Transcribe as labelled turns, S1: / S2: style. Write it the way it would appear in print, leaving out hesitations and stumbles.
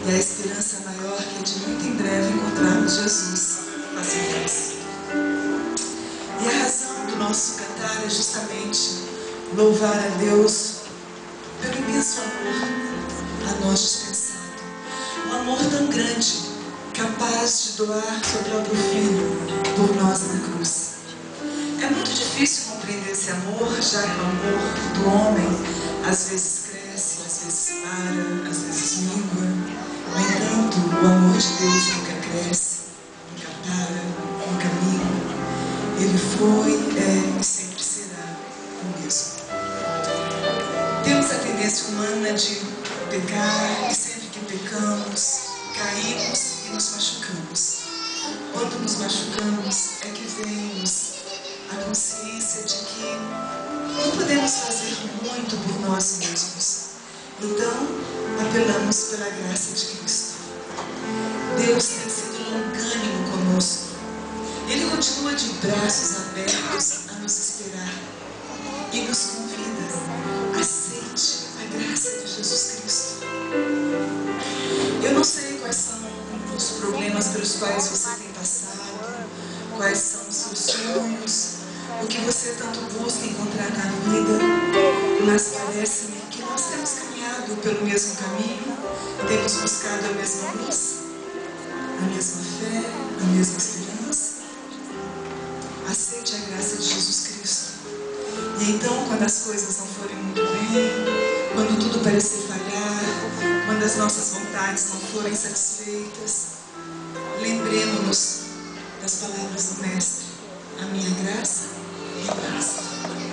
S1: E a esperança maior que é de muito em breve encontrarmos Jesus face a face. E a razão do nosso cantar é justamente louvar a Deus pelo imenso amor a nós dispensado. Um amor tão grande, capaz de doar seu próprio Filho por nós na cruz. É muito difícil compreender esse amor, já que o amor do homem às vezes cresce, às vezes para, às vezes mingua. No entanto, o amor de Deus nunca cresce, nunca para, nunca mingua. Ele foi, é e sempre será o mesmo. Temos a tendência humana de pecar, e sempre que pecamos, caímos e nos machucamos. Quando nos machucamos é que vemos a consciência de que não podemos fazer muito por nós mesmos. Então, apelamos pela graça de Cristo. Deus tem sido longânimo conosco. Ele continua de braços abertos a nos esperar e nos convida: aceite a graça de Jesus Cristo. Eu não sei quais são os problemas pelos quais você tem passado, quais são os seus sonhos, o que você tanto busca encontrar na vida, mas parece-me que nós temos caminhado pelo mesmo caminho, temos buscado a mesma luz, a mesma fé, a mesma esperança. Aceite a graça de Jesus Cristo. E então, quando as coisas não forem muito bem, quando tudo parecer falhar, quando as nossas vontades não forem satisfeitas, lembremos-nos das palavras do Mestre: a minha graça é basta.